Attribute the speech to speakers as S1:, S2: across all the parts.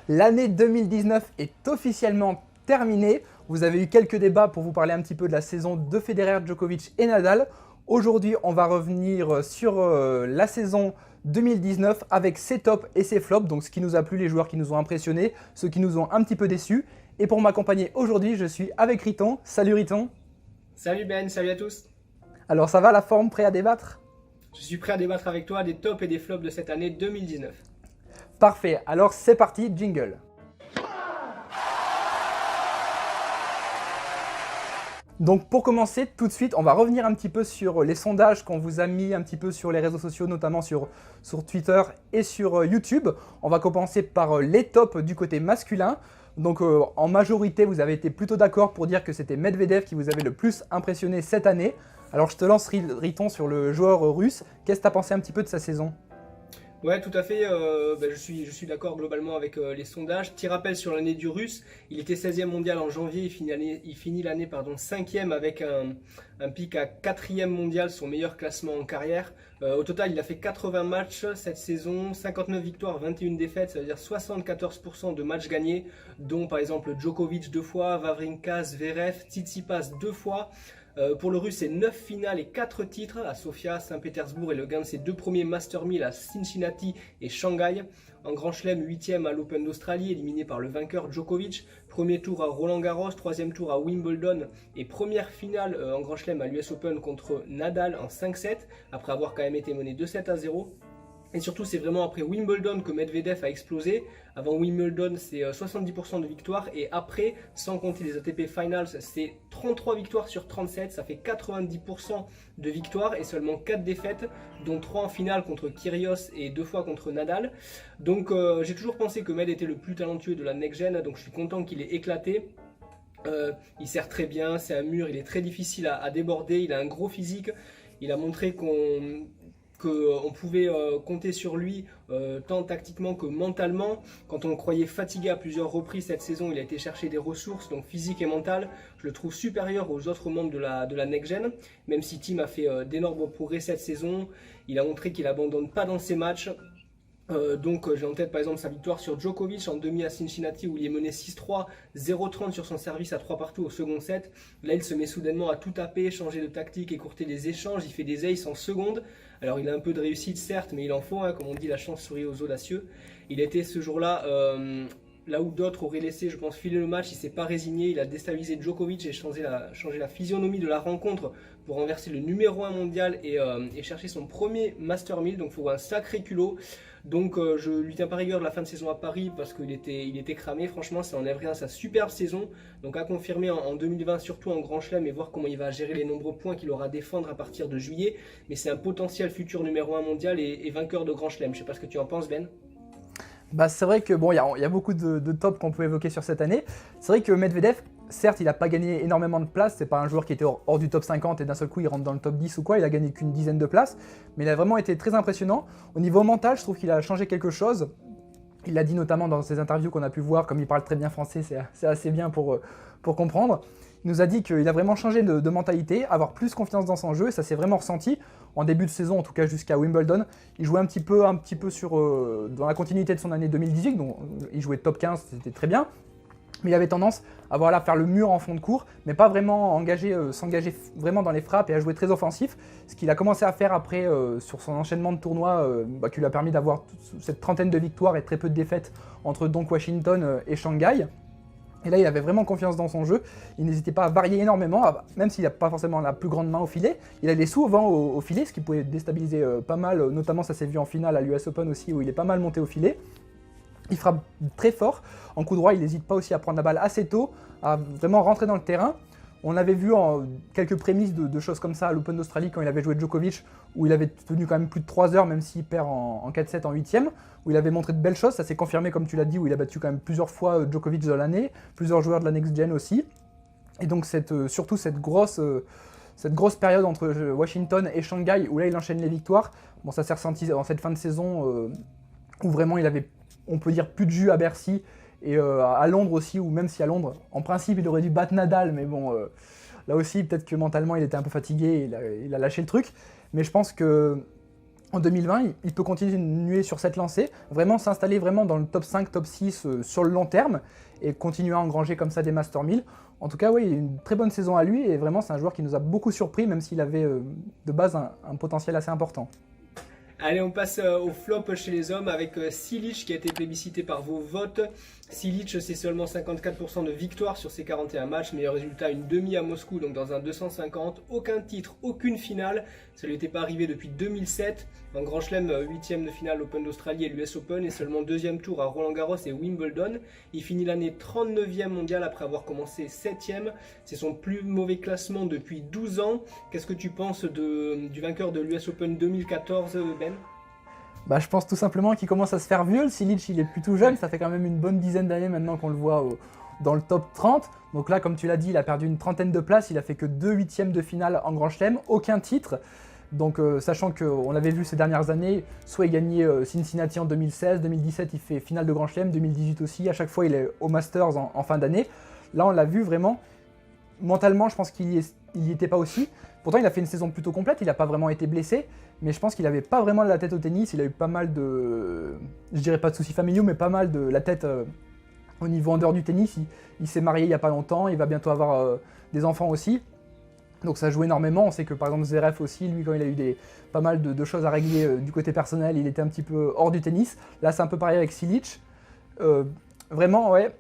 S1: L'année 2019 est officiellement terminée. Vous avez eu quelques débats pour vous parler un petit peu de la saison de Federer, Djokovic et Nadal. Aujourd'hui, on va revenir sur la saison 2019 avec ses tops et ses flops, donc ce qui nous a plu, les joueurs qui nous ont impressionnés, ceux qui nous ont un petit peu déçus. Et pour m'accompagner aujourd'hui, je suis avec Riton. Salut Riton.
S2: Salut Ben, salut à tous.
S1: Alors ça va la forme, prêt à débattre?
S2: Je suis prêt à débattre avec toi des tops et des flops de cette année 2019.
S1: Parfait, alors c'est parti, jingle. Donc pour commencer, tout de suite, on va revenir un petit peu sur les sondages qu'on vous a mis un petit peu sur les réseaux sociaux, notamment sur Twitter et sur YouTube. On va commencer par les tops du côté masculin. Donc en majorité, vous avez été plutôt d'accord pour dire que c'était Medvedev qui vous avait le plus impressionné cette année. Alors je te lance Riton sur le joueur russe. Qu'est-ce que tu as pensé un petit peu de sa saison ?
S2: Ouais, tout à fait. Je suis d'accord globalement avec les sondages. Petit rappel sur l'année du Russe. Il était 16e mondial en janvier. Il finit l'année 5e avec un pic à 4e mondial, son meilleur classement en carrière. Au total, il a fait 80 matchs cette saison, 59 victoires, 21 défaites, c'est-à-dire 74% de matchs gagnés, dont par exemple Djokovic 2 fois, Wawrinka, Zverev, Tsitsipas 2 fois. Pour le Russe, c'est 9 finales et 4 titres à Sofia, Saint-Pétersbourg et le gain de ses 2 premiers Master 1000 à Cincinnati et Shanghai. En Grand Chelem, 8e à l'Open d'Australie, éliminé par le vainqueur Djokovic. Premier tour à Roland-Garros, troisième tour à Wimbledon et première finale en Grand Chelem à l'US Open contre Nadal en 5-7, après avoir quand même été mené 2-7-0. Et surtout, c'est vraiment après Wimbledon que Medvedev a explosé. Avant Wimbledon, c'est 70% de victoires. Et après, sans compter les ATP Finals, c'est 33 victoires sur 37. Ça fait 90% de victoires et seulement 4 défaites, dont 3 en finale contre Kyrgios et 2 fois contre Nadal. Donc j'ai toujours pensé que Med était le plus talentueux de la next-gen. Donc je suis content qu'il ait éclaté. Il sert très bien, c'est un mur, il est très difficile à déborder. Il a un gros physique. Il a montré qu'on pouvait compter sur lui tant tactiquement que mentalement. Quand on le croyait fatigué à plusieurs reprises cette saison, il a été chercher des ressources, donc physiques et mentales. Je le trouve supérieur aux autres membres de la next-gen, même si Tim a fait d'énormes progrès cette saison. Il a montré qu'il n'abandonne pas dans ses matchs. J'ai en tête par exemple sa victoire sur Djokovic en demi à Cincinnati où il est mené 6-3, 0-30 sur son service à 3 partout au second set. Là il se met soudainement à tout taper, changer de tactique, écourter les échanges, il fait des aces en seconde. Alors il a un peu de réussite certes, mais il en faut, hein, comme on dit, la chance sourit aux audacieux. Il était ce jour-là là où d'autres auraient laissé, je pense, filer le match, il s'est pas résigné, il a déstabilisé Djokovic et changé la physionomie de la rencontre pour renverser le numéro 1 mondial et chercher son premier Master 1000, donc il faut un sacré culot. Donc je lui tiens pas rigueur de la fin de saison à Paris parce qu'il était cramé, franchement ça enlève rien à sa superbe saison. Donc à confirmer en 2020, surtout en Grand Chelem, et voir comment il va gérer les nombreux points qu'il aura à défendre à partir de juillet. Mais c'est un potentiel futur numéro 1 mondial et vainqueur de Grand Chelem. Je sais pas ce que tu en penses Ben.
S1: Bah, c'est vrai que bon, il y a beaucoup de tops qu'on peut évoquer sur cette année. C'est vrai que Medvedev, certes, il n'a pas gagné énormément de places. C'est pas un joueur qui était hors du top 50 et d'un seul coup il rentre dans le top 10 ou quoi. Il a gagné qu'une dizaine de places, mais il a vraiment été très impressionnant. Au niveau mental, je trouve qu'il a changé quelque chose. Il l'a dit notamment dans ses interviews qu'on a pu voir, comme il parle très bien français, c'est assez bien pour comprendre. Il nous a dit qu'il a vraiment changé de mentalité, avoir plus confiance dans son jeu, et ça s'est vraiment ressenti. En début de saison, en tout cas jusqu'à Wimbledon, il jouait un petit peu dans la continuité de son année 2018, donc il jouait top 15, c'était très bien. Mais il avait tendance à faire le mur en fond de cours, mais pas vraiment s'engager vraiment dans les frappes et à jouer très offensif. Ce qu'il a commencé à faire après sur son enchaînement de tournois qui lui a permis d'avoir cette trentaine de victoires et très peu de défaites entre donc Washington et Shanghai. Et là, il avait vraiment confiance dans son jeu. Il n'hésitait pas à varier énormément, même s'il n'a pas forcément la plus grande main au filet. Il allait souvent au filet, ce qui pouvait déstabiliser pas mal. Notamment, ça s'est vu en finale à l'US Open aussi, où il est pas mal monté au filet. Il frappe très fort. En coup droit, il n'hésite pas aussi à prendre la balle assez tôt, à vraiment rentrer dans le terrain. On avait vu quelques prémices de choses comme ça à l'Open d'Australie quand il avait joué Djokovic, où il avait tenu quand même plus de 3 heures, même s'il perd en 4-7 en 8ème, où il avait montré de belles choses. Ça s'est confirmé, comme tu l'as dit, où il a battu quand même plusieurs fois Djokovic de l'année, plusieurs joueurs de la Next Gen aussi. Et donc surtout cette grosse période entre Washington et Shanghai, où là il enchaîne les victoires. Bon, ça s'est ressenti dans cette fin de saison où vraiment il avait, on peut dire, plus de jus à Bercy. Et à Londres aussi, ou même si à Londres, en principe, il aurait dû battre Nadal, mais bon, là aussi, peut-être que mentalement, il était un peu fatigué, il a lâché le truc. Mais je pense que en 2020, il peut continuer sur cette lancée, vraiment s'installer vraiment dans le top 5, top 6 sur le long terme et continuer à engranger comme ça des Master 1000. En tout cas, oui, une très bonne saison à lui et vraiment c'est un joueur qui nous a beaucoup surpris même s'il avait de base un potentiel assez important.
S2: Allez, on passe au flop chez les hommes avec Silic qui a été plébiscité par vos votes. Silic, c'est seulement 54% de victoire sur ses 41 matchs. Meilleur résultat, une demi à Moscou, donc dans un 250. Aucun titre, aucune finale. Ça lui était pas arrivé depuis 2007. En Grand Chelem, 8e de finale Open d'Australie et l'US Open et seulement 2e tour à Roland Garros et Wimbledon. Il finit l'année 39e mondial après avoir commencé 7e. C'est son plus mauvais classement depuis 12 ans. Qu'est-ce que tu penses du vainqueur de l'US Open 2014, Ben ?
S1: Bah, je pense tout simplement qu'il commence à se faire vieux. Le Silic, il est plutôt jeune, ça fait quand même une bonne dizaine d'années maintenant qu'on le voit dans le top 30. Donc là, comme tu l'as dit, il a perdu une trentaine de places, il a fait que 2 huitièmes de finale en Grand Chelem, aucun titre. Donc sachant qu'on l'avait vu ces dernières années, soit il gagnait Cincinnati en 2016, 2017 il fait finale de Grand Chelem, 2018 aussi, à chaque fois il est au Masters en fin d'année. Là on l'a vu vraiment, mentalement je pense qu'il y était pas aussi. Pourtant il a fait une saison plutôt complète, il n'a pas vraiment été blessé, mais je pense qu'il n'avait pas vraiment la tête au tennis, il a eu pas mal de, je dirais pas de soucis familiaux, mais pas mal de la tête au niveau en dehors du tennis. Il s'est marié il n'y a pas longtemps, il va bientôt avoir des enfants aussi. Donc ça joue énormément, on sait que par exemple Zverev aussi, lui quand il a eu pas mal de choses à régler du côté personnel, il était un petit peu hors du tennis. Là c'est un peu pareil avec Silic. Vraiment ouais,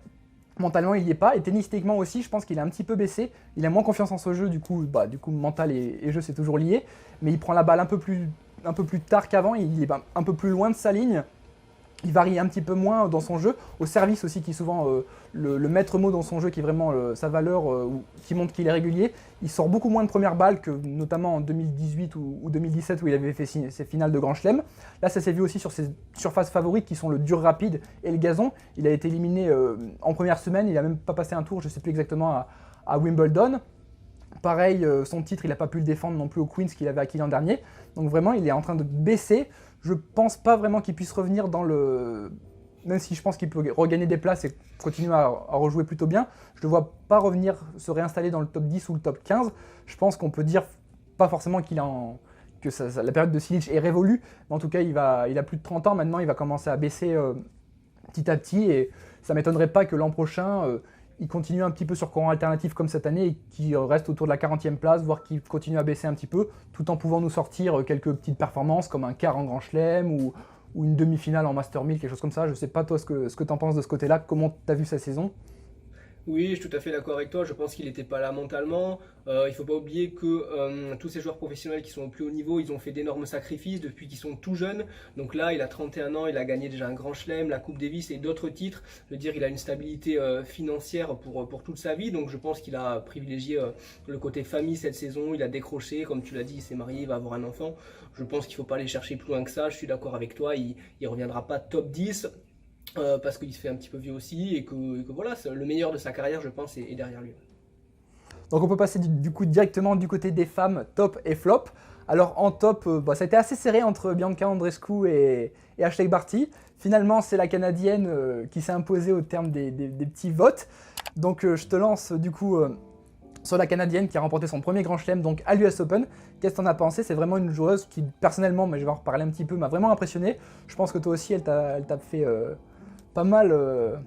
S1: mentalement il n'y est pas, et tennistiquement aussi je pense qu'il est un petit peu baissé. Il a moins confiance en ce jeu, du coup mental et jeu c'est toujours lié, mais il prend la balle un peu plus tard qu'avant, il est un peu plus loin de sa ligne. Il varie un petit peu moins dans son jeu, au service aussi qui est souvent le maître mot dans son jeu, qui est vraiment sa valeur, qui montre qu'il est régulier. Il sort beaucoup moins de premières balles que notamment en 2018 ou 2017 où il avait fait ses finales de Grand Chelem. Là ça s'est vu aussi sur ses surfaces favorites qui sont le dur rapide et le gazon. Il a été éliminé en première semaine, il n'a même pas passé un tour, je ne sais plus exactement, à Wimbledon. Pareil, son titre il n'a pas pu le défendre non plus au Queens qu'il avait acquis l'an dernier. Donc vraiment il est en train de baisser. Je pense pas vraiment qu'il puisse revenir dans le... Même si je pense qu'il peut regagner des places et continuer à rejouer plutôt bien, je ne le vois pas revenir, se réinstaller dans le top 10 ou le top 15. Je pense qu'on peut dire, pas forcément que la période de Silic est révolue, mais en tout cas il a plus de 30 ans maintenant, il va commencer à baisser petit à petit, et ça ne m'étonnerait pas que l'an prochain, il continue un petit peu sur courant alternatif comme cette année et qu'il reste autour de la 40e place, voire qu'il continue à baisser un petit peu, tout en pouvant nous sortir quelques petites performances comme un quart en Grand Chelem ou une demi-finale en Master 1000, quelque chose comme ça. Je ne sais pas toi ce que tu en penses de ce côté-là, comment tu as vu sa saison ?
S2: Oui, je suis tout à fait d'accord avec toi. Je pense qu'il n'était pas là mentalement. Il ne faut pas oublier que tous ces joueurs professionnels qui sont au plus haut niveau, ils ont fait d'énormes sacrifices depuis qu'ils sont tout jeunes. Donc là, il a 31 ans, il a gagné déjà un Grand Chelem, la Coupe Davis et d'autres titres. Je veux dire, il a une stabilité financière pour toute sa vie. Donc je pense qu'il a privilégié le côté famille cette saison. Il a décroché, comme tu l'as dit, il s'est marié, il va avoir un enfant. Je pense qu'il ne faut pas aller chercher plus loin que ça. Je suis d'accord avec toi. Il ne reviendra pas top 10. Parce qu'il se fait un petit peu vieux aussi et que voilà, le meilleur de sa carrière, je pense, est derrière lui.
S1: Donc on peut passer du coup directement du côté des femmes, top et flop. Alors en top, ça a été assez serré entre Bianca Andreescu et Ashleigh Barty. Finalement, c'est la Canadienne qui s'est imposée au terme des petits votes. Donc je te lance du coup sur la Canadienne qui a remporté son premier Grand Chelem donc à l'US Open. Qu'est-ce que t'en as pensé ? C'est vraiment une joueuse qui, personnellement, mais je vais en reparler un petit peu, m'a vraiment impressionné. Je pense que toi aussi, elle t'a fait pas mal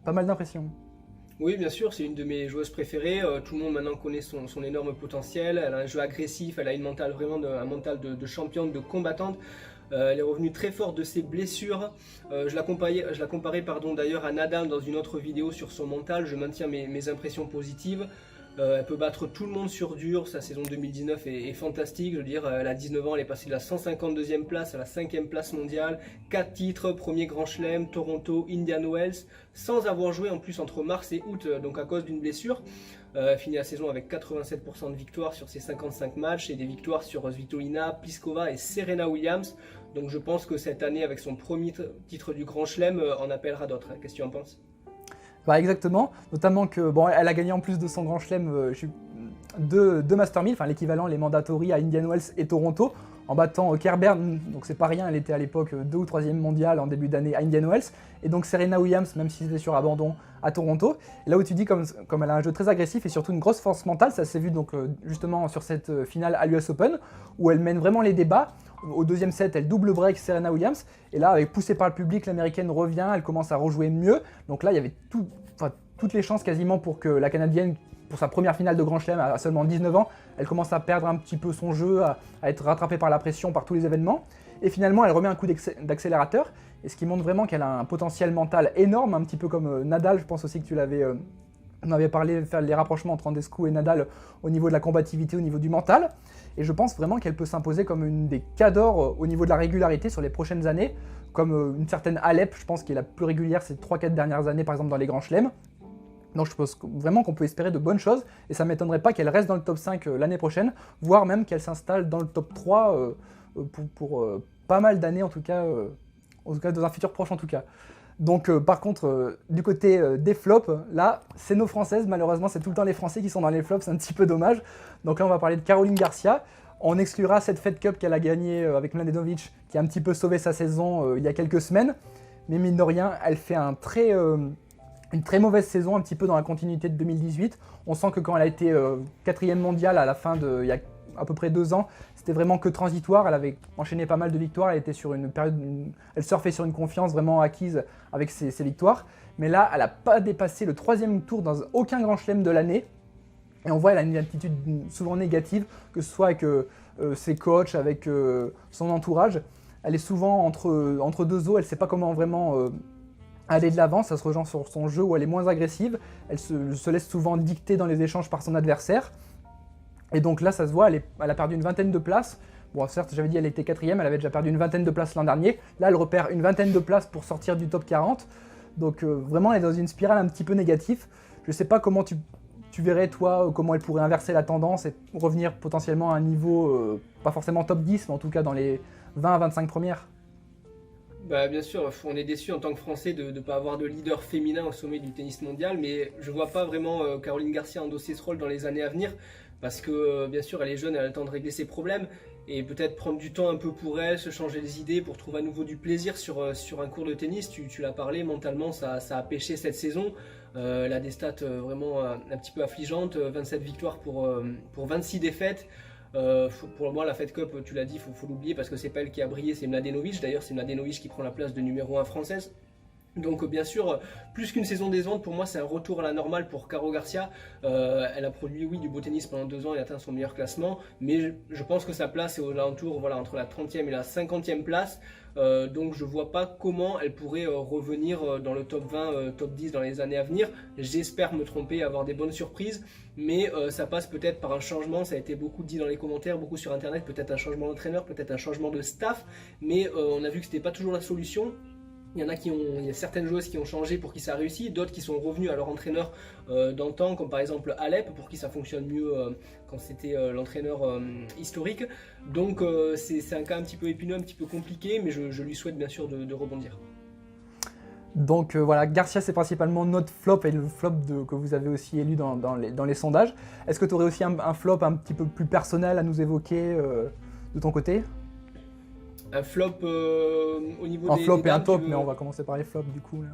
S1: d'impressions.
S2: Oui, bien sûr, c'est une de mes joueuses préférées. Tout le monde maintenant connaît son énorme potentiel. Elle a un jeu agressif, elle a un mental de championne, de combattante. Elle est revenue très forte de ses blessures. Je la comparais d'ailleurs à Nadal dans une autre vidéo sur son mental. Je maintiens mes impressions positives. Elle peut battre tout le monde sur dur, sa saison 2019 est fantastique, je veux dire, elle a 19 ans, elle est passée de la 152e place à la 5e place mondiale, 4 titres, premier Grand Chelem, Toronto, Indian Wells, sans avoir joué en plus entre mars et août, donc à cause d'une blessure. Elle finit la saison avec 87% de victoires sur ses 55 matchs et des victoires sur Svitolina, Pliskova et Serena Williams. Donc je pense que cette année, avec son premier titre du Grand Chelem, en appellera d'autres. Qu'est-ce que tu en penses ?
S1: Bah exactement, notamment que elle a gagné en plus de son Grand Chelem deux Master 1000, enfin l'équivalent, les mandatories à Indian Wells et Toronto. en battant Kerber, donc c'est pas rien, elle était à l'époque 2 ou 3e mondiale en début d'année à Indian Wells, et donc Serena Williams, même si c'était sur abandon, à Toronto. Et là où tu dis comme elle a un jeu très agressif et surtout une grosse force mentale, ça s'est vu donc justement sur cette finale à l'US Open, où elle mène vraiment les débats. Au deuxième set, elle double break Serena Williams, et là, avec poussée par le public, l'américaine revient, elle commence à rejouer mieux. Donc là, il y avait toutes les chances quasiment pour que la canadienne, pour sa première finale de Grand Chelem à seulement 19 ans, elle commence à perdre un petit peu son jeu, à être rattrapée par la pression, par tous les événements. Et finalement, elle remet un coup d'accélérateur, et ce qui montre vraiment qu'elle a un potentiel mental énorme, un petit peu comme Nadal. Je pense aussi que on avait parlé de faire les rapprochements entre Andescu et Nadal au niveau de la combativité, au niveau du mental. Et je pense vraiment qu'elle peut s'imposer comme une des cadors au niveau de la régularité sur les prochaines années, comme une certaine Alep, je pense, qui est la plus régulière ces 3-4 dernières années, par exemple dans les grands chelems. Donc je pense vraiment qu'on peut espérer de bonnes choses, et ça ne m'étonnerait pas qu'elle reste dans le top 5 l'année prochaine, voire même qu'elle s'installe dans le top 3 pour pas mal d'années, en tout cas dans un futur proche en tout cas. Donc par contre, du côté des flops, là, c'est nos Françaises, malheureusement c'est tout le temps les Français qui sont dans les flops, c'est un petit peu dommage. Donc là on va parler de Caroline Garcia. On exclura cette Fed Cup qu'elle a gagnée avec Mladenovic, qui a un petit peu sauvé sa saison il y a quelques semaines, mais mine de rien, elle fait une très mauvaise saison, un petit peu dans la continuité de 2018. On sent que quand elle a été 4e mondiale à la fin il y a à peu près 2 ans, c'était vraiment que transitoire. Elle avait enchaîné pas mal de victoires, elle était sur une période, elle surfait sur une confiance vraiment acquise avec ses victoires. Mais là, elle n'a pas dépassé le 3e tour dans aucun grand chelem de l'année. Et on voit qu'elle a une attitude souvent négative, que ce soit avec ses coachs, avec son entourage. Elle est souvent entre deux eaux, elle ne sait pas comment vraiment aller de l'avant, ça se rejoint sur son jeu où elle est moins agressive, elle se laisse souvent dicter dans les échanges par son adversaire. Et donc là, ça se voit, elle a perdu une vingtaine de places. Bon, certes, j'avais dit qu'elle était 4e, elle avait déjà perdu une vingtaine de places l'an dernier. Là, elle repère une vingtaine de places pour sortir du top 40. Donc vraiment, elle est dans une spirale un petit peu négative. Je ne sais pas comment tu verrais, toi, comment elle pourrait inverser la tendance et revenir potentiellement à un niveau, pas forcément top 10, mais en tout cas dans les 20 à 25 premières.
S2: Bah, bien sûr, on est déçu en tant que Français de ne pas avoir de leader féminin au sommet du tennis mondial, mais je ne vois pas vraiment Caroline Garcia endosser ce rôle dans les années à venir, parce que bien sûr elle est jeune, elle a le temps de régler ses problèmes, et peut-être prendre du temps un peu pour elle, se changer les idées pour trouver à nouveau du plaisir sur un cours de tennis. Tu l'as parlé, mentalement ça a pêché cette saison. Elle a des stats vraiment un petit peu affligeantes, 27 victoires pour 26 défaites. Pour moi, la Fed Cup, tu l'as dit, faut l'oublier parce que c'est pas elle qui a brillé, c'est Mladenovic. D'ailleurs, c'est Mladenovic qui prend la place de numéro 1 française. Donc bien sûr, plus qu'une saison décevante, pour moi c'est un retour à la normale pour Caro Garcia. Elle a produit oui, du beau tennis pendant 2 ans et atteint son meilleur classement, mais je pense que sa place est aux alentours, voilà, entre la 30e et la 50e place. Donc je vois pas comment elle pourrait revenir dans le top 20, top 10 dans les années à venir. J'espère me tromper, avoir des bonnes surprises, mais ça passe peut-être par un changement. Ça a été beaucoup dit dans les commentaires, beaucoup sur internet, peut-être un changement d'entraîneur, peut-être un changement de staff, mais on a vu que c'était pas toujours la solution. Il y a certaines joueuses qui ont changé pour qui ça a réussi, d'autres qui sont revenus à leur entraîneur d'antan, comme par exemple Alep, pour qui ça fonctionne mieux quand c'était l'entraîneur historique. Donc c'est un cas un petit peu épineux, un petit peu compliqué, mais je lui souhaite bien sûr de rebondir.
S1: Donc voilà, Garcia c'est principalement notre flop et le flop que vous avez aussi élu dans les sondages. Est-ce que tu aurais aussi un flop un petit peu plus personnel à nous évoquer de ton côté ?
S2: Un flop au niveau
S1: des... Un flop
S2: des
S1: et un top, mais on va commencer par les flops du coup. Là.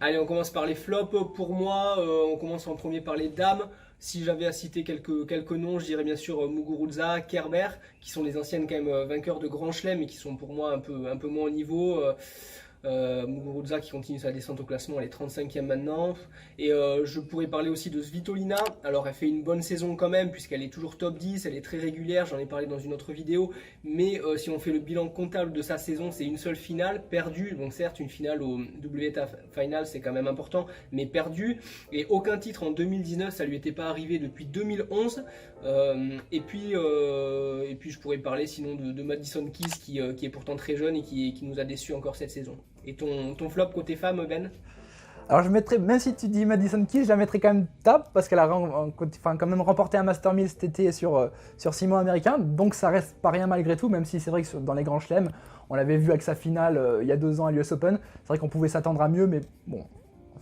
S2: Allez, on commence par les flops. Pour moi, on commence en premier par les dames. Si j'avais à citer quelques noms, je dirais bien sûr Muguruza, Kerber, qui sont les anciennes quand même vainqueurs de Grand Chelem et qui sont pour moi un peu moins au niveau. Muguruza qui continue sa descente au classement, elle est 35e maintenant. Et je pourrais parler aussi de Svitolina. Alors elle fait une bonne saison quand même puisqu'elle est toujours top 10, elle est très régulière, j'en ai parlé dans une autre vidéo. Mais si on fait le bilan comptable de sa saison, c'est une seule finale perdue. Donc certes une finale au WTA Final c'est quand même important, mais perdue. Et aucun titre en 2019, ça lui était pas arrivé depuis 2011. Et puis je pourrais parler sinon de Madison Keys qui est pourtant très jeune et qui nous a déçus encore cette saison. Et ton flop côté femme, Ben ?
S1: Alors je mettrais, même si tu dis Madison Keys, je la mettrais quand même top parce qu'elle a quand même remporté un Master 1000 cet été sur 6 mois américains, donc ça reste pas rien malgré tout, même si c'est vrai que dans les grands chelems, on l'avait vu avec sa finale il y a 2 ans à l'US Open, c'est vrai qu'on pouvait s'attendre à mieux, mais bon,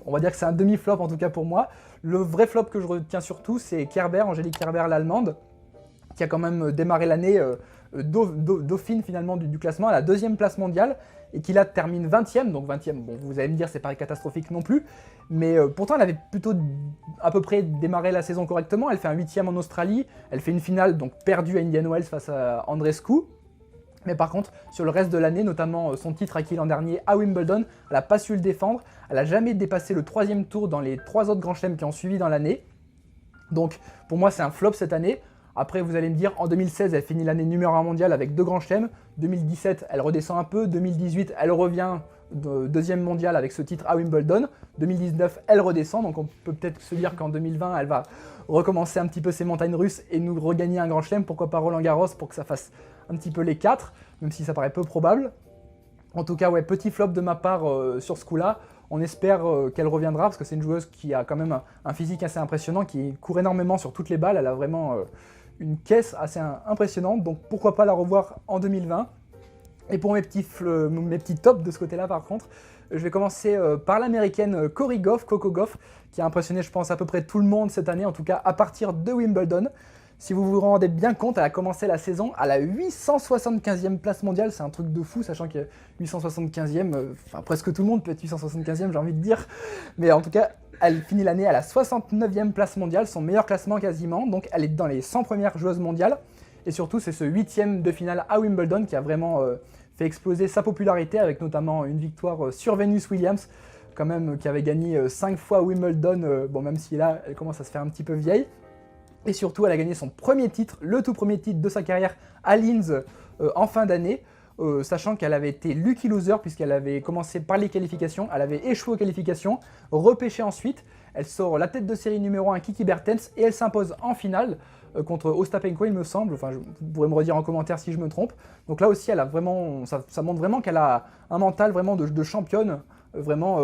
S1: on va dire que c'est un demi-flop en tout cas pour moi. Le vrai flop que je retiens surtout, c'est Kerber, Angélique Kerber, l'allemande, qui a quand même démarré l'année dauphine finalement du classement, à la 2e place mondiale, et qui là termine 20e, donc 20e, bon vous allez me dire c'est pas catastrophique non plus, mais pourtant elle avait plutôt à peu près démarré la saison correctement, elle fait un 8e en Australie, elle fait une finale donc perdue à Indian Wells face à Andreescu, mais par contre sur le reste de l'année, notamment son titre acquis l'an dernier à Wimbledon, elle n'a pas su le défendre, elle n'a jamais dépassé le 3e tour dans les 3 autres grands chelems qui ont suivi dans l'année, donc pour moi c'est un flop cette année. Après, vous allez me dire, en 2016, elle finit l'année numéro 1 mondiale avec 2 grands chelems. 2017, elle redescend un peu. 2018, elle revient de 2e mondiale avec ce titre à Wimbledon. 2019, elle redescend. Donc on peut peut-être se dire qu'en 2020, elle va recommencer un petit peu ses montagnes russes et nous regagner un grand chelem. Pourquoi pas Roland Garros pour que ça fasse un petit peu les 4, même si ça paraît peu probable. En tout cas, ouais, petit flop de ma part sur ce coup-là. On espère qu'elle reviendra parce que c'est une joueuse qui a quand même un physique assez impressionnant, qui court énormément sur toutes les balles. Elle a vraiment une caisse assez impressionnante, donc pourquoi pas la revoir en 2020. Et pour mes petits tops de ce côté-là par contre, je vais commencer par l'américaine Cory Goff, Coco Gauff, qui a impressionné je pense à peu près tout le monde cette année, en tout cas à partir de Wimbledon. Si vous vous rendez bien compte, elle a commencé la saison à la 875e place mondiale, c'est un truc de fou, sachant que 875e, enfin presque tout le monde peut être 875e, j'ai envie de dire, mais en tout cas, elle finit l'année à la 69e place mondiale, son meilleur classement quasiment, donc elle est dans les 100 premières joueuses mondiales, et surtout c'est ce 8e de finale à Wimbledon qui a vraiment fait exploser sa popularité, avec notamment une victoire sur Venus Williams, quand même, qui avait gagné 5 fois Wimbledon, bon même si là, elle commence à se faire un petit peu vieille. Et surtout, elle a gagné son premier titre, le tout premier titre de sa carrière à Linz en fin d'année, sachant qu'elle avait été lucky loser puisqu'elle avait commencé par les qualifications, elle avait échoué aux qualifications, repêché ensuite, elle sort la tête de série numéro 1 Kiki Bertens et elle s'impose en finale contre Ostapenko il me semble, enfin vous pourrez me redire en commentaire si je me trompe. Donc là aussi elle a vraiment, ça montre vraiment qu'elle a un mental vraiment de championne, vraiment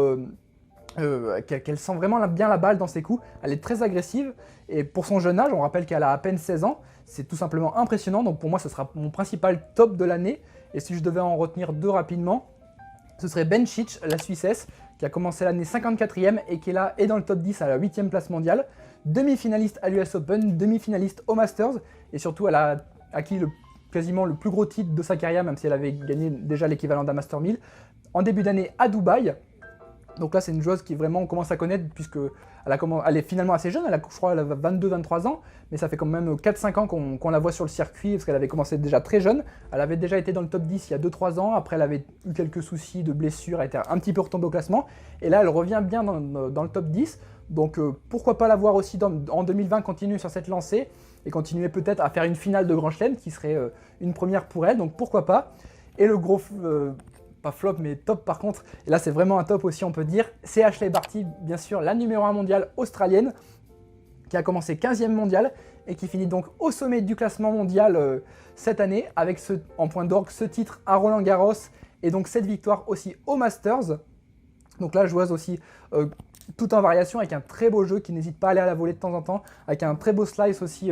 S1: qu'elle sent vraiment bien la balle dans ses coups, elle est très agressive, et pour son jeune âge, on rappelle qu'elle a à peine 16 ans, c'est tout simplement impressionnant, donc pour moi ce sera mon principal top de l'année, et si je devais en retenir 2 rapidement, ce serait Bencic, la Suissesse, qui a commencé l'année 54e et qui est là et dans le top 10 à la 8e place mondiale, demi-finaliste à l'US Open, demi-finaliste au Masters, et surtout elle a acquis quasiment le plus gros titre de sa carrière, même si elle avait gagné déjà l'équivalent d'un Master 1000, en début d'année à Dubaï. Donc là, c'est une joueuse qui vraiment on commence à connaître, puisque elle est finalement assez jeune, je crois qu'elle a 22-23 ans, mais ça fait quand même 4-5 ans qu'on la voit sur le circuit, parce qu'elle avait commencé déjà très jeune. Elle avait déjà été dans le top 10 il y a 2-3 ans, après elle avait eu quelques soucis de blessure, elle était un petit peu retombée au classement, et là elle revient bien dans le top 10, donc pourquoi pas la voir aussi en 2020 continuer sur cette lancée, et continuer peut-être à faire une finale de Grand Chelem, qui serait une première pour elle, donc pourquoi pas. Et le gros... pas flop mais top par contre, et là c'est vraiment un top aussi on peut dire, c'est Ashley Barty, bien sûr la numéro 1 mondiale australienne, qui a commencé 15e mondiale et qui finit donc au sommet du classement mondial cette année, avec en point d'orgue ce titre à Roland Garros, et donc cette victoire aussi au Masters. Donc là joueuse aussi tout en variation, avec un très beau jeu qui n'hésite pas à aller à la volée de temps en temps, avec un très beau slice aussi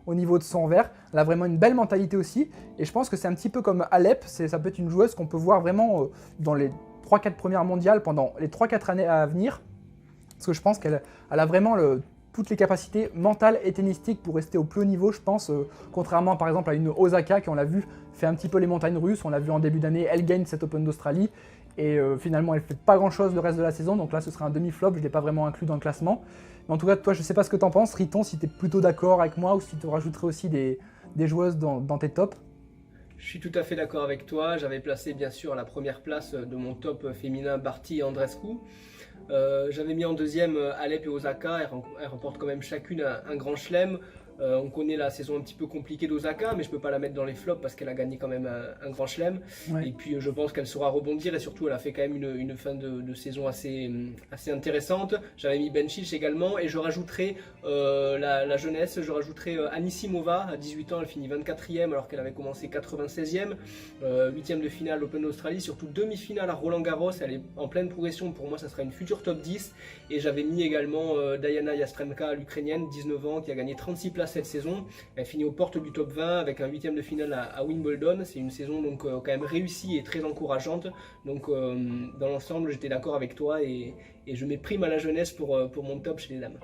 S1: au niveau de son revers. Elle a vraiment une belle mentalité aussi, et je pense que c'est un petit peu comme Alep, ça peut être une joueuse qu'on peut voir vraiment dans les 3-4 premières mondiales pendant les 3-4 années à venir, parce que je pense qu'elle a vraiment toutes les capacités mentales et tennistiques pour rester au plus haut niveau, je pense, contrairement par exemple à une Osaka qui, on l'a vu, fait un petit peu les montagnes russes, on l'a vu en début d'année, elle gagne cet Open d'Australie, et finalement elle fait pas grand chose le reste de la saison, donc là ce sera un demi-flop, je ne l'ai pas vraiment inclus dans le classement. Mais en tout cas, toi je sais pas ce que t'en penses, Riton, si tu es plutôt d'accord avec moi, ou si tu rajouterais aussi des joueuses dans tes tops.
S2: Je suis tout à fait d'accord avec toi, j'avais placé bien sûr à la première place de mon top féminin Barty et Andreescu. J'avais mis en deuxième Alep et Osaka, elles remportent quand même chacune un grand chelem. On connaît la saison un petit peu compliquée d'Osaka, mais je ne peux pas la mettre dans les flops parce qu'elle a gagné quand même un grand chelem. Ouais. Et puis je pense qu'elle saura rebondir, et surtout elle a fait quand même une fin de saison assez intéressante. J'avais mis Bencic également, et je rajouterai la jeunesse, je rajouterai Anisimova, à 18 ans elle finit 24e alors qu'elle avait commencé 96e, 8e de finale Open d'Australie, surtout demi-finale à Roland Garros, elle est en pleine progression, pour moi ça sera une future top 10. Et j'avais mis également Diana Yastremka, l'Ukrainienne, 19 ans, qui a gagné 36 places cette saison. Elle finit aux portes du top 20 avec un 8e de finale à Wimbledon. C'est une saison donc quand même réussie et très encourageante. Donc dans l'ensemble, j'étais d'accord avec toi, et je mets prime à la jeunesse pour mon top chez les dames.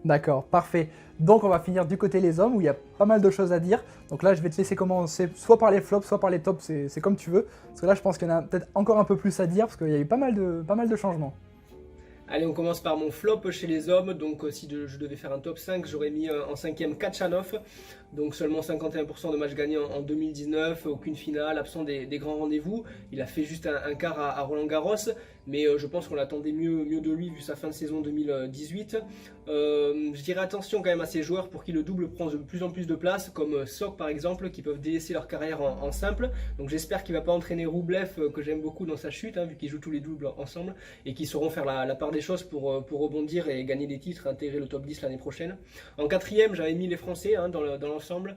S1: D'accord, parfait. Donc on va finir du côté les hommes où il y a pas mal de choses à dire. Donc là je vais te laisser commencer soit par les flops, soit par les tops, c'est comme tu veux. Parce que là je pense qu'il y en a peut-être encore un peu plus à dire parce qu'il y a eu pas mal de changements.
S2: Allez, on commence par mon flop chez les hommes. Donc, si je devais faire un top 5, j'aurais mis en cinquième Kachanov. Donc, seulement 51% de matchs gagnés en 2019, aucune finale, absent des grands rendez-vous. Il a fait juste un quart à Roland-Garros, mais je pense qu'on l'attendait mieux de lui vu sa fin de saison 2018. Je dirais attention quand même à ces joueurs pour qui le double prend de plus en plus de place, comme Sok par exemple, qui peuvent délaisser leur carrière en simple. Donc, j'espère qu'il ne va pas entraîner Roublev, que j'aime beaucoup dans sa chute, vu qu'ils jouent tous les doubles ensemble, et qu'ils sauront faire la part des choses pour rebondir et gagner des titres, intégrer le top 10 l'année prochaine. En quatrième, j'avais mis les Français dans l'ensemble,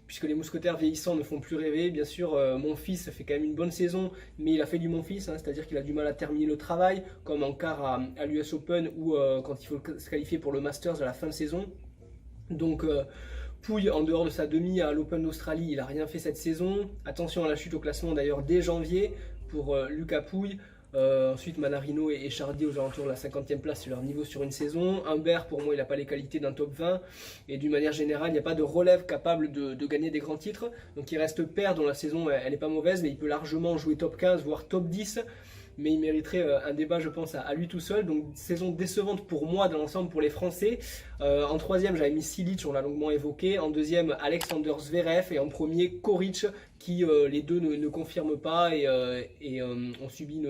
S2: puisque les mousquetaires vieillissants ne font plus rêver. Bien sûr, mon fils fait quand même une bonne saison, mais il a fait du mon fils, c'est-à-dire qu'il a du mal à terminer le travail, comme en quart à l'US Open ou quand il faut se qualifier pour le Masters à la fin de saison. Donc Pouille, en dehors de sa demi à l'Open d'Australie, il n'a rien fait cette saison. Attention à la chute au classement d'ailleurs dès janvier pour Lucas Pouille. Ensuite Manarino et Chardy aux alentours de la 50e place, c'est leur niveau sur une saison. Humbert, pour moi, il n'a pas les qualités d'un top 20. Et d'une manière générale, il n'y a pas de relève capable de gagner des grands titres. Donc il reste pair, dont la saison elle n'est pas mauvaise, mais il peut largement jouer top 15, voire top 10. Mais il mériterait un débat, je pense, à lui tout seul. Donc saison décevante pour moi dans l'ensemble pour les Français. En troisième, j'avais mis Silic, on l'a longuement évoqué. En deuxième, Alexander Zverev. Et en premier, Koric, qui les deux ne confirment pas et ont subi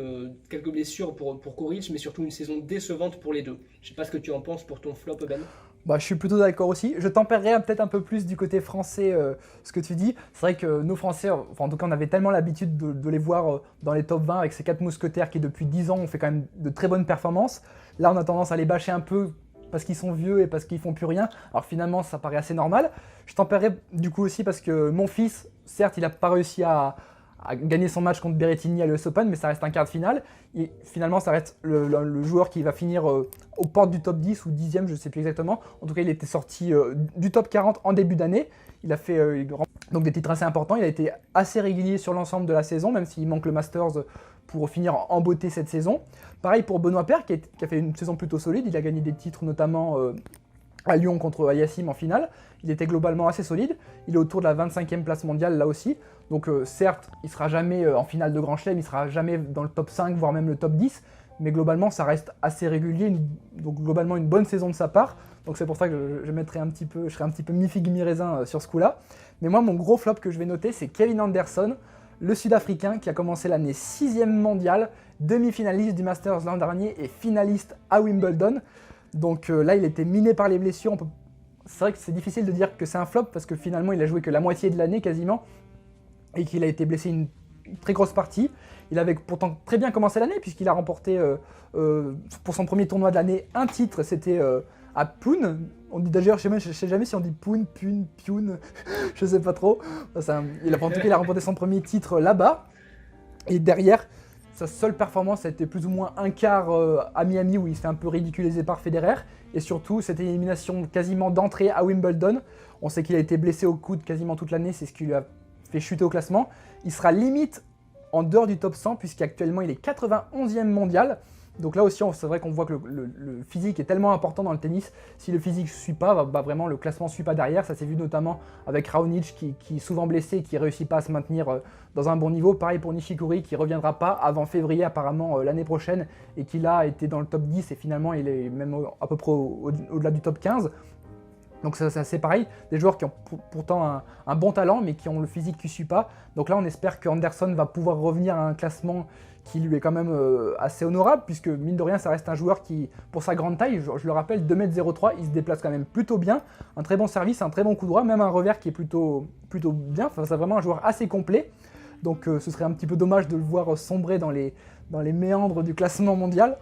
S2: quelques blessures pour Koric, mais surtout une saison décevante pour les deux. Je ne sais pas ce que tu en penses pour ton flop, Ben.
S1: Bah, je suis plutôt d'accord aussi. Je tempérerais peut-être un peu plus du côté français ce que tu dis. C'est vrai que nos Français, enfin en tout cas on avait tellement l'habitude de les voir dans les top 20 avec ces 4 mousquetaires qui depuis 10 ans ont fait quand même de très bonnes performances. Là on a tendance à les bâcher un peu parce qu'ils sont vieux et parce qu'ils font plus rien. Alors finalement ça paraît assez normal. Je tempérerais du coup aussi parce que mon fils, certes il n'a pas réussi à gagner son match contre Berrettini à l'US Open, mais ça reste un quart de finale. Et finalement, ça reste le joueur qui va finir aux portes du top 10 ou 10e, je ne sais plus exactement. En tout cas, il était sorti du top 40 en début d'année. Il a fait donc des titres assez importants. Il a été assez régulier sur l'ensemble de la saison, même s'il manque le Masters pour finir en beauté cette saison. Pareil pour Benoît Paire, qui a fait une saison plutôt solide. Il a gagné des titres, notamment à Lyon contre Aliassime en finale. Il était globalement assez solide. Il est autour de la 25e place mondiale là aussi. Donc certes, il ne sera jamais en finale de Grand Chelem, il ne sera jamais dans le top 5, voire même le top 10. Mais globalement, ça reste assez régulier. Donc globalement, une bonne saison de sa part. Donc c'est pour ça que je serai un petit peu mi-figue, mi-raisin sur ce coup-là. Mais moi, mon gros flop que je vais noter, c'est Kevin Anderson, le Sud-Africain qui a commencé l'année 6e mondiale, demi-finaliste du Masters l'an dernier et finaliste à Wimbledon. Donc là, il était miné par les blessures. C'est vrai que c'est difficile de dire que c'est un flop parce que finalement, il a joué que la moitié de l'année quasiment et qu'il a été blessé une très grosse partie. Il avait pourtant très bien commencé l'année puisqu'il a remporté pour son premier tournoi de l'année un titre. C'était à Pune. On dit d'ailleurs, je sais jamais si on dit Pune, je sais pas trop. En tout cas, il a remporté son premier titre là-bas. Et derrière, sa seule performance a été plus ou moins un quart à Miami où il se fait un peu ridiculiser par Federer. Et surtout, cette élimination quasiment d'entrée à Wimbledon. On sait qu'il a été blessé au coude quasiment toute l'année, c'est ce qui lui a fait chuter au classement. Il sera limite en dehors du top 100 puisqu'actuellement il est 91e mondial. Donc là aussi, c'est vrai qu'on voit que le physique est tellement important dans le tennis. Si le physique ne suit pas, vraiment le classement ne suit pas derrière. Ça s'est vu notamment avec Raonic qui est souvent blessé et qui ne réussit pas à se maintenir dans un bon niveau. Pareil pour Nishikori qui ne reviendra pas avant février apparemment l'année prochaine et qui là a été dans le top 10 et finalement il est même à peu près au-delà du top 15. Donc c'est pareil, des joueurs qui ont pourtant un bon talent mais qui ont le physique qui ne suit pas. Donc là on espère qu'Anderson va pouvoir revenir à un classement qui lui est quand même assez honorable puisque mine de rien ça reste un joueur qui, pour sa grande taille, je le rappelle, 2m03, il se déplace quand même plutôt bien. Un très bon service, un très bon coup droit, même un revers qui est plutôt bien. Enfin, c'est vraiment un joueur assez complet. Donc ce serait un petit peu dommage de le voir sombrer dans les méandres du classement mondial.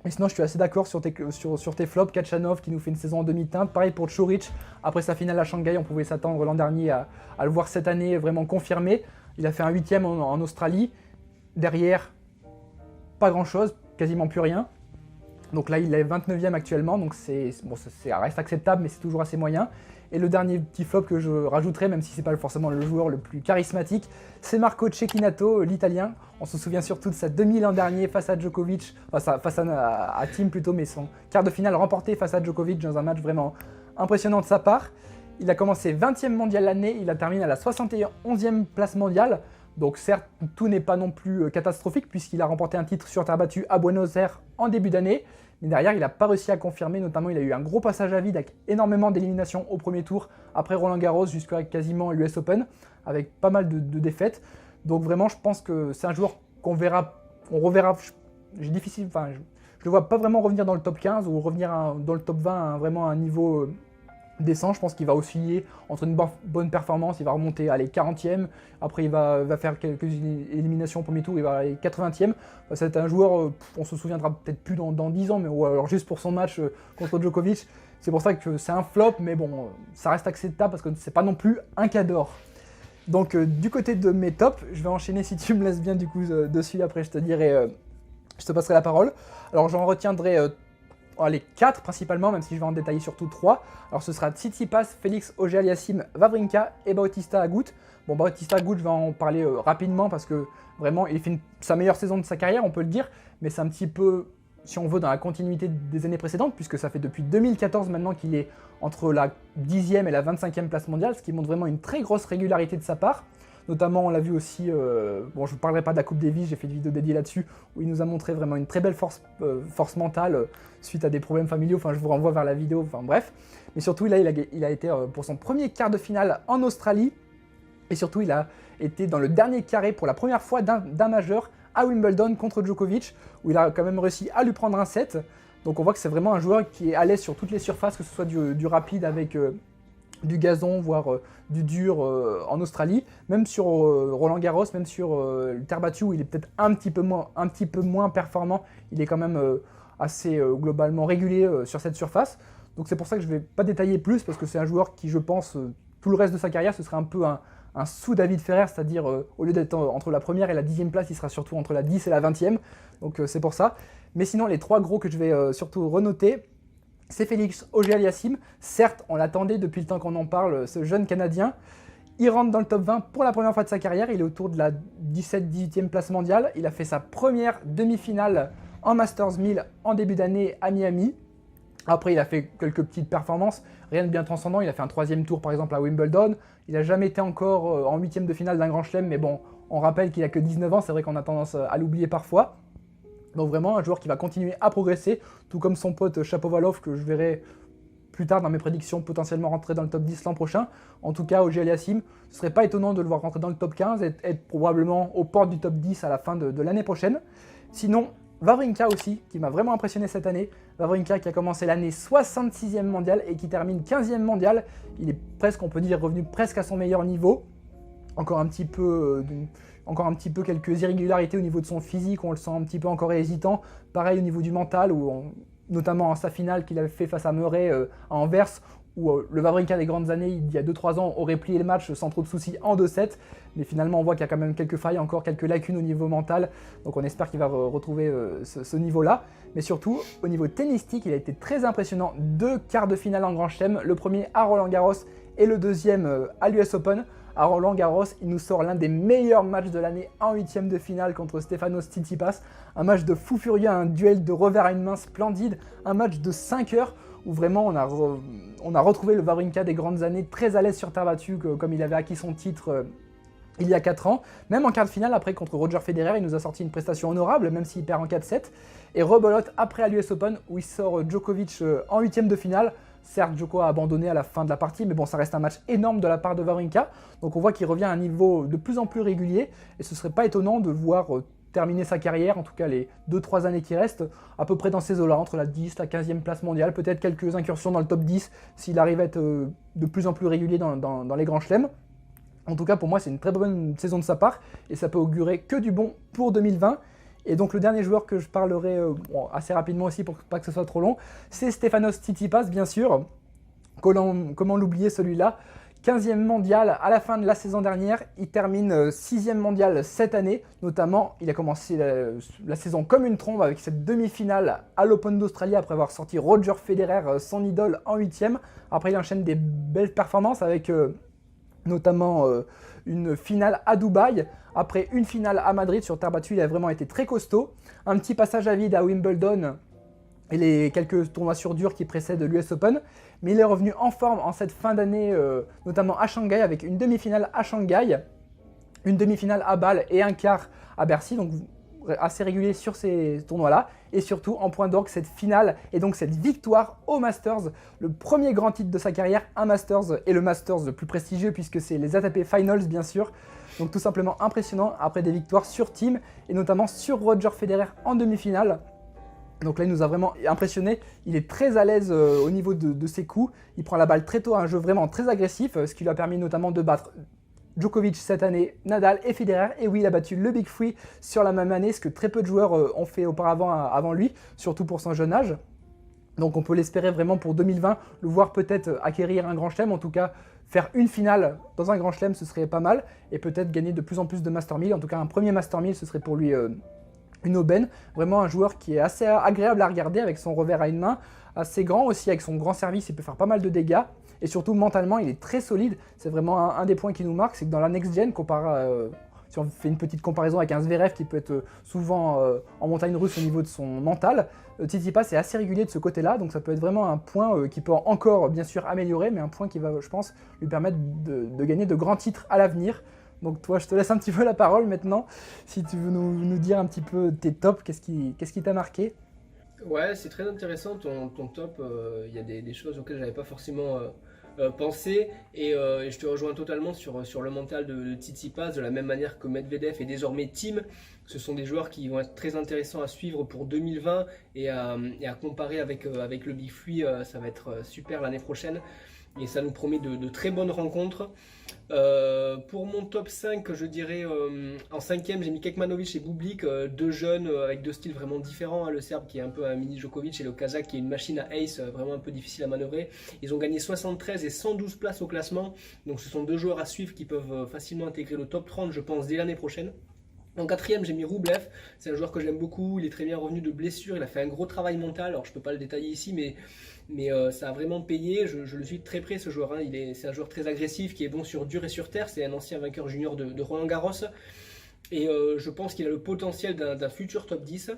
S1: Et sinon, je suis assez d'accord sur tes flops. Kachanov qui nous fait une saison en demi-teinte. Pareil pour Tchoric. Après sa finale à Shanghai, on pouvait s'attendre l'an dernier à le voir cette année vraiment confirmé. Il a fait un 8e en Australie. Derrière, pas grand-chose, quasiment plus rien. Donc là, il est 29e actuellement, donc ça reste acceptable, mais c'est toujours assez moyen. Et le dernier petit flop que je rajouterais, même si c'est pas forcément le joueur le plus charismatique, c'est Marco Cecchinato, l'Italien. On se souvient surtout de sa demi l'an dernier face à Djokovic, face à Thiem plutôt, mais son quart de finale remporté face à Djokovic dans un match vraiment impressionnant de sa part. Il a commencé 20e mondial l'année, il a terminé à la 71e place mondiale. Donc certes, tout n'est pas non plus catastrophique puisqu'il a remporté un titre sur terre battue à Buenos Aires en début d'année. Mais derrière, il n'a pas réussi à confirmer, notamment il a eu un gros passage à vide avec énormément d'éliminations au premier tour, après Roland Garros jusqu'à quasiment l'US Open, avec pas mal de défaites. Donc vraiment, je pense que c'est un joueur qu'on reverra, je le vois pas vraiment revenir dans le top 15 ou revenir dans le top 20 vraiment à un niveau décent. Je pense qu'il va osciller entre une bonne performance, il va remonter à les 40e, après il va faire quelques éliminations au premier tour, il va aller 80e. C'est un joueur, on se souviendra peut-être plus dans 10 ans, mais ou alors juste pour son match contre Djokovic. C'est pour ça que c'est un flop, mais bon, ça reste acceptable parce que c'est pas non plus un cador. Donc du côté de mes tops, je vais enchaîner si tu me laisses bien du coup dessus, après je te passerai la parole. Alors j'en retiendrai les 4 principalement, même si je vais en détailler surtout 3. Alors ce sera Tsitsipas, Félix Auger-Aliassime, Wawrinka et Bautista Agut. Bon, Bautista Agut, je vais en parler rapidement parce que vraiment il fait sa meilleure saison de sa carrière, on peut le dire, mais c'est un petit peu, si on veut, dans la continuité des années précédentes, puisque ça fait depuis 2014 maintenant qu'il est entre la 10e et la 25e place mondiale, ce qui montre vraiment une très grosse régularité de sa part. Notamment, on l'a vu aussi, je ne parlerai pas de la Coupe Davis, j'ai fait une vidéo dédiée là-dessus, où il nous a montré vraiment une très belle force mentale suite à des problèmes familiaux, enfin je vous renvoie vers la vidéo, enfin bref. Mais surtout, là, il a été pour son premier quart de finale en Australie, et surtout, il a été dans le dernier carré pour la première fois d'un majeur à Wimbledon contre Djokovic, où il a quand même réussi à lui prendre un set. Donc on voit que c'est vraiment un joueur qui est à l'aise sur toutes les surfaces, que ce soit du rapide avec du gazon, voire du dur en Australie, même sur Roland Garros, même sur le terre battue où il est peut-être un petit peu moins performant, il est quand même assez globalement régulier sur cette surface. Donc c'est pour ça que je ne vais pas détailler plus, parce que c'est un joueur qui, je pense, tout le reste de sa carrière, ce serait un peu un sous-David Ferrer, c'est-à-dire au lieu d'être entre la première et la 10e place, il sera surtout entre la 10 et la 20e, donc c'est pour ça. Mais sinon, les 3 gros que je vais surtout renoter, c'est Félix Auger-Aliassime. Certes, on l'attendait depuis le temps qu'on en parle, ce jeune Canadien. Il rentre dans le top 20 pour la première fois de sa carrière, il est autour de la 17-18e place mondiale. Il a fait sa première demi-finale en Masters 1000 en début d'année à Miami. Après, il a fait quelques petites performances, rien de bien transcendant. Il a fait un 3e tour par exemple à Wimbledon. Il n'a jamais été encore en 8e de finale d'un grand chelem, mais bon, on rappelle qu'il a que 19 ans, c'est vrai qu'on a tendance à l'oublier parfois. Donc vraiment un joueur qui va continuer à progresser, tout comme son pote Shapovalov, que je verrai plus tard dans mes prédictions potentiellement rentrer dans le top 10 l'an prochain. En tout cas, Auger-Aliassime, ce ne serait pas étonnant de le voir rentrer dans le top 15 et être probablement aux portes du top 10 à la fin de l'année prochaine. Sinon, Wawrinka aussi, qui m'a vraiment impressionné cette année. Wawrinka qui a commencé l'année 66e mondiale et qui termine 15e mondiale. Il est presque, on peut dire, revenu presque à son meilleur niveau. Encore un petit peu quelques irrégularités au niveau de son physique, on le sent un petit peu encore hésitant. Pareil au niveau du mental, notamment en sa finale qu'il avait fait face à Murray à Anvers, où le Wawrinka des grandes années, il y a 2-3 ans, aurait plié le match sans trop de soucis en 2-7. Mais finalement, on voit qu'il y a quand même quelques failles, encore quelques lacunes au niveau mental. Donc on espère qu'il va retrouver ce niveau-là. Mais surtout, au niveau tennistique, il a été très impressionnant. 2 quarts de finale en Grand Chelem, le premier à Roland Garros et le deuxième à l'US Open. À Roland Garros, il nous sort l'un des meilleurs matchs de l'année en 8e de finale contre Stefanos Tsitsipas. Un match de fou furieux, un duel de revers à une main splendide, un match de 5 heures où vraiment on a retrouvé le Wawrinka des grandes années, très à l'aise sur terre battue, comme il avait acquis son titre il y a 4 ans. Même en quart de finale, après contre Roger Federer, il nous a sorti une prestation honorable, même s'il perd en 4-7. Et rebelote après à l'US Open, où il sort Djokovic en 8e de finale. Certes, Djoko a abandonné à la fin de la partie, mais bon, ça reste un match énorme de la part de Wawrinka. Donc on voit qu'il revient à un niveau de plus en plus régulier, et ce serait pas étonnant de le voir terminer sa carrière, en tout cas les 2-3 années qui restent, à peu près dans ces eaux-là, entre la 10, la 15e place mondiale, peut-être quelques incursions dans le top 10, s'il arrive à être de plus en plus régulier dans les grands chelems. En tout cas, pour moi, c'est une très bonne saison de sa part, et ça peut augurer que du bon pour 2020. Et donc le dernier joueur que je parlerai assez rapidement aussi pour pas que ce soit trop long, c'est Stefanos Tsitsipas, bien sûr. Comment l'oublier, celui-là, 15e mondial à la fin de la saison dernière, il termine 6e mondial cette année. Notamment, il a commencé la saison comme une trombe avec cette demi-finale à l'Open d'Australie après avoir sorti Roger Federer, son idole, en 8e. Après, il enchaîne des belles performances avec notamment une finale à Dubaï. Après une finale à Madrid sur terre battue, il a vraiment été très costaud. Un petit passage à vide à Wimbledon et les quelques tournois sur dur qui précèdent l'US Open. Mais il est revenu en forme en cette fin d'année, notamment à Shanghai, avec une demi-finale à Shanghai, une demi-finale à Bâle et un quart à Bercy, donc assez régulier sur ces tournois-là. Et surtout, en point d'orgue, cette finale et donc cette victoire au Masters, le premier grand titre de sa carrière, un Masters, et le Masters le plus prestigieux puisque c'est les ATP Finals, bien sûr. Donc tout simplement impressionnant après des victoires sur team et notamment sur Roger Federer en demi-finale. Donc là, il nous a vraiment impressionné. Il est très à l'aise au niveau de ses coups. Il prend la balle très tôt, un jeu vraiment très agressif, ce qui lui a permis notamment de battre Djokovic cette année, Nadal et Federer. Et oui, il a battu le Big Three sur la même année, ce que très peu de joueurs ont fait auparavant avant lui, surtout pour son jeune âge. Donc on peut l'espérer vraiment pour 2020, le voir peut-être acquérir un grand chelem, en tout cas faire une finale dans un grand chelem, ce serait pas mal, et peut-être gagner de plus en plus de Master 1000. En tout cas, un premier Master 1000, ce serait pour lui une aubaine. Vraiment un joueur qui est assez agréable à regarder avec son revers à une main, assez grand aussi avec son grand service, il peut faire pas mal de dégâts. Et surtout mentalement, il est très solide. C'est vraiment un des points qui nous marque, c'est que dans la next gen, si on fait une petite comparaison avec un Zverev qui peut être souvent en montagne russe au niveau de son mental, Tsitsipas est assez régulier de ce côté-là, donc ça peut être vraiment un point qui peut encore bien sûr améliorer, mais un point qui va, je pense, lui permettre de gagner de grands titres à l'avenir. Donc toi, je te laisse un petit peu la parole maintenant, si tu veux nous dire un petit peu tes tops, qu'est-ce qui t'a marqué?
S2: Ouais, c'est très intéressant ton top. Il y a des choses auxquelles j'avais pas forcément pensé et je te rejoins totalement sur le mental de Tsitsipas, de la même manière que Medvedev et désormais Thiem. Ce sont des joueurs qui vont être très intéressants à suivre pour 2020 et à comparer avec le Big Three. Ça va être super l'année prochaine et ça nous promet de très bonnes rencontres. Pour mon top 5, je dirais en cinquième, j'ai mis Kekmanovic et Bublik, deux jeunes avec deux styles vraiment différents, hein, le Serbe qui est un peu un mini Djokovic et le Kazakh qui est une machine à ace, vraiment un peu difficile à manœuvrer. Ils ont gagné 73 et 112 places au classement, donc ce sont deux joueurs à suivre qui peuvent facilement intégrer le top 30, je pense, dès l'année prochaine. En quatrième, j'ai mis Rublev, c'est un joueur que j'aime beaucoup, il est très bien revenu de blessure, il a fait un gros travail mental, alors je ne peux pas le détailler ici, mais ça a vraiment payé, je le suis de très près ce joueur, hein. C'est un joueur très agressif, qui est bon sur dur et sur terre, c'est un ancien vainqueur junior de Roland Garros, et je pense qu'il a le potentiel d'un futur top 10.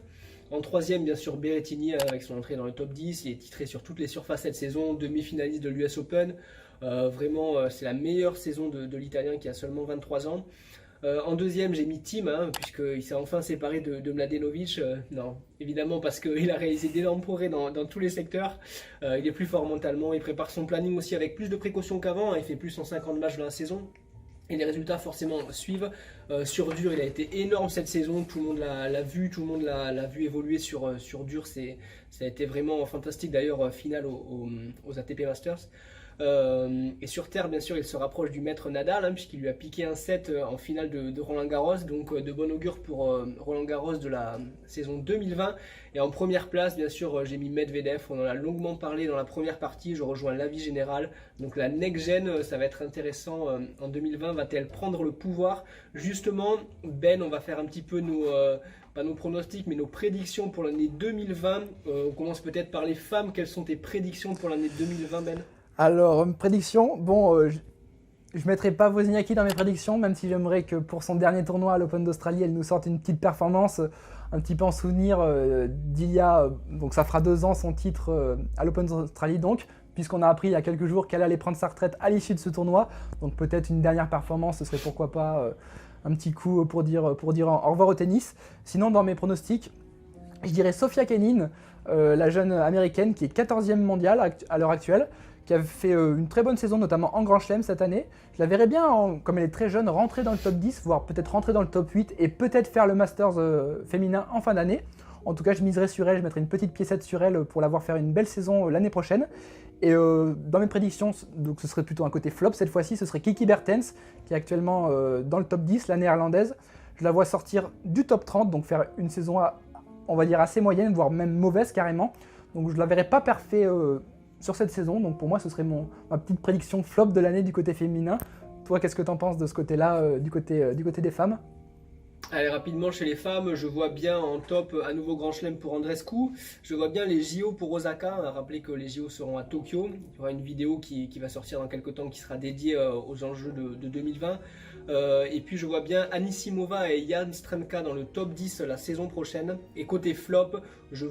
S2: En troisième, bien sûr, Berrettini avec son entrée dans le top 10, il est titré sur toutes les surfaces cette saison, demi-finaliste de l'US Open, vraiment c'est la meilleure saison de l'Italien qui a seulement 23 ans. En deuxième, j'ai mis Thiem, hein, puisqu'il s'est enfin séparé de Mladenovic. Non, évidemment, parce qu'il a réalisé d'énormes progrès dans tous les secteurs. Il est plus fort mentalement, il prépare son planning aussi avec plus de précautions qu'avant. Hein, il fait plus 150 matchs dans la saison. Et les résultats forcément suivent. Sur dur, il a été énorme cette saison. Tout le monde l'a vu, tout le monde l'a vu évoluer sur dur. Ça a été vraiment fantastique. D'ailleurs, finale aux ATP Masters. Et sur terre, bien sûr, il se rapproche du maître Nadal, hein, puisqu'il lui a piqué un set en finale de Roland Garros, donc de bon augure pour Roland Garros de la saison 2020. Et en première place, bien sûr, j'ai mis Medvedev, on en a longuement parlé dans la première partie, je rejoins l'avis général. Donc la next-gen, ça va être intéressant en 2020, va-t-elle prendre le pouvoir? Justement, Ben, on va faire un petit peu pas nos pronostics, mais nos prédictions pour l'année 2020. On commence peut-être par les femmes, quelles sont tes prédictions pour l'année 2020, Ben?
S1: Alors, prédiction, bon, je ne mettrai pas Wozniacki dans mes prédictions, même si j'aimerais que pour son dernier tournoi à l'Open d'Australie, elle nous sorte une petite performance, un petit peu en souvenir d'il y a, donc ça fera 2 ans son titre à l'Open d'Australie, donc, puisqu'on a appris il y a quelques jours qu'elle allait prendre sa retraite à l'issue de ce tournoi, donc peut-être une dernière performance, ce serait pourquoi pas un petit coup pour dire au revoir au tennis. Sinon, dans mes pronostics, je dirais Sofia Kenin, la jeune américaine qui est 14e mondiale à l'heure actuelle, qui a fait une très bonne saison, notamment en Grand Chelem cette année. Je la verrais bien, comme elle est très jeune, rentrer dans le top 10, voire peut-être rentrer dans le top 8 et peut-être faire le Masters féminin en fin d'année. En tout cas, je miserais sur elle, je mettrais une petite piécette sur elle pour la voir faire une belle saison l'année prochaine. Et dans mes prédictions, donc ce serait plutôt un côté flop cette fois-ci, ce serait Kiki Bertens, qui est actuellement dans le top 10, la néerlandaise. Je la vois sortir du top 30, donc faire une saison, on va dire, assez moyenne, voire même mauvaise carrément. Donc je la verrais pas parfait sur cette saison. Donc pour moi, ce serait ma petite prédiction flop de l'année du côté féminin. Toi, qu'est-ce que tu en penses de ce côté-là, du côté des femmes?
S2: Allez, rapidement, chez les femmes, je vois bien en top un nouveau grand chelem pour Andreescu. Je vois bien les JO pour Osaka. Rappelez que les JO seront à Tokyo. Il y aura une vidéo qui va sortir dans quelques temps qui sera dédiée aux enjeux de 2020. Et puis je vois bien Anisimova et Jan Stremka dans le top 10 la saison prochaine. Et côté flop, je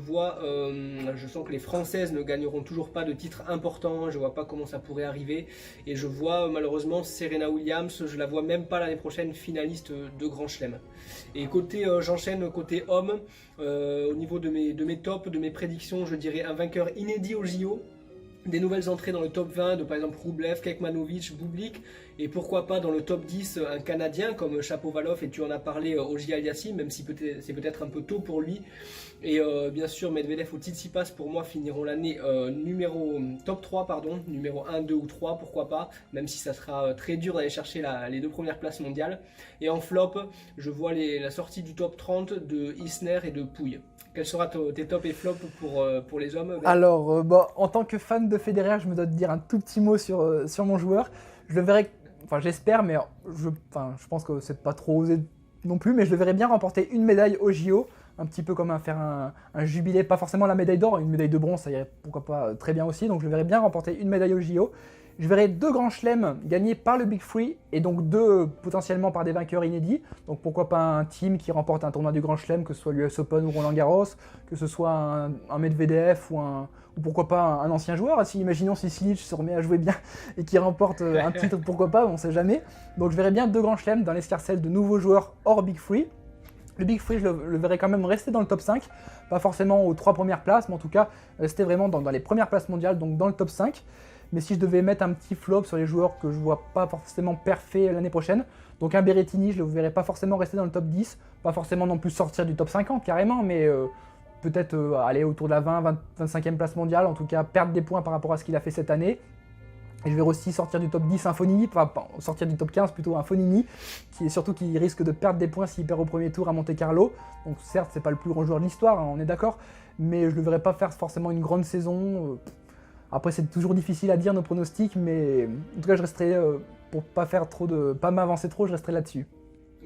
S2: sens que les Françaises ne gagneront toujours pas de titre important. Je vois pas comment ça pourrait arriver. Et je vois malheureusement Serena Williams, je la vois même pas l'année prochaine finaliste de Grand Chelem. Et j'enchaîne côté homme. Au niveau de mes tops, de mes prédictions, je dirais un vainqueur inédit au JO. Des nouvelles entrées dans le top 20 de par exemple Rublev, Kekmanovic, Bublik, et pourquoi pas dans le top 10 un Canadien comme Shapovalov, et tu en as parlé Auger Aliassime, même si c'est peut-être un peu tôt pour lui. Et bien sûr Medvedev ou Tsitsipas pour moi finiront l'année top 3, numéro 1, 2 ou 3, pourquoi pas, même si ça sera très dur d'aller chercher les 2 premières places mondiales. Et en flop, je vois la sortie du top 30 de Isner et de Pouille. Quels seront tes top et flop pour les hommes?
S1: Alors, en tant que fan de Federer, je me dois de dire un tout petit mot sur mon joueur. Je le verrai, enfin j'espère, mais je pense que c'est pas trop osé non plus, mais je le verrai bien remporter une médaille au JO, un petit peu comme faire un jubilé, pas forcément la médaille d'or, une médaille de bronze, ça irait pourquoi pas très bien aussi, donc je le verrai bien remporter une médaille au JO. Je verrai 2 grands chelems gagnés par le Big Free et donc 2 potentiellement par des vainqueurs inédits. Donc pourquoi pas un team qui remporte un tournoi du Grand Chelem, que ce soit l'US Open ou Roland Garros, que ce soit un Medvedev ou pourquoi pas un ancien joueur. Imaginons si Silic se remet à jouer bien et qu'il remporte un titre, pourquoi pas, on sait jamais. Donc je verrai bien 2 grands chelems dans l'escarcelle de nouveaux joueurs hors Big Free. Le Big Free, je le verrai quand même rester dans le top 5, pas forcément aux 3 premières places, mais en tout cas rester vraiment dans les premières places mondiales, donc dans le top 5. Mais si je devais mettre un petit flop sur les joueurs que je vois pas forcément parfaits l'année prochaine, donc un Berrettini, je ne le verrais pas forcément rester dans le top 10, pas forcément non plus sortir du top 50 carrément, mais peut-être aller autour de la 25e place mondiale, en tout cas perdre des points par rapport à ce qu'il a fait cette année. Et je vais aussi sortir du top 10 un Fonini, enfin sortir du top 15 plutôt un Fonini, qui risque de perdre des points s'il perd au premier tour à Monte Carlo. Donc certes, c'est pas le plus grand joueur de l'histoire, hein, on est d'accord, mais je le verrai pas faire forcément une grande saison. Après, c'est toujours difficile à dire nos pronostics, mais en tout cas, je resterai, pour pas m'avancer trop, je resterai là-dessus.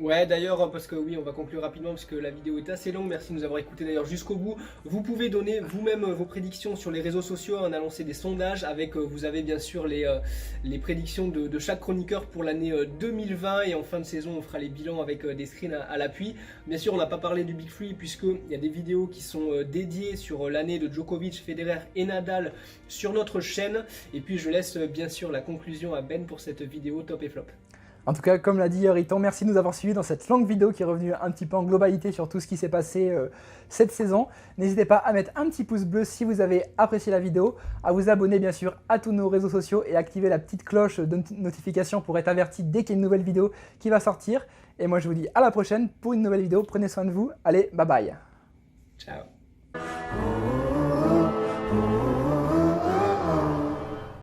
S2: Ouais, d'ailleurs, parce que oui, on va conclure rapidement parce que la vidéo est assez longue. Merci de nous avoir écoutés d'ailleurs jusqu'au bout. Vous pouvez donner vous-même vos prédictions sur les réseaux sociaux. On a lancé des sondages avec, vous avez bien sûr les prédictions de chaque chroniqueur pour l'année 2020. Et en fin de saison, on fera les bilans avec des screens à l'appui. Bien sûr, on n'a pas parlé du Big Free puisqu'il y a des vidéos qui sont dédiées sur l'année de Djokovic, Federer et Nadal sur notre chaîne. Et puis, je laisse bien sûr la conclusion à Ben pour cette vidéo top et flop.
S1: En tout cas, comme l'a dit Riton, merci de nous avoir suivis dans cette longue vidéo qui est revenue un petit peu en globalité sur tout ce qui s'est passé cette saison. N'hésitez pas à mettre un petit pouce bleu si vous avez apprécié la vidéo, à vous abonner bien sûr à tous nos réseaux sociaux et activer la petite cloche de notification pour être averti dès qu'il y a une nouvelle vidéo qui va sortir. Et moi je vous dis à la prochaine pour une nouvelle vidéo, prenez soin de vous, allez bye bye.
S2: Ciao.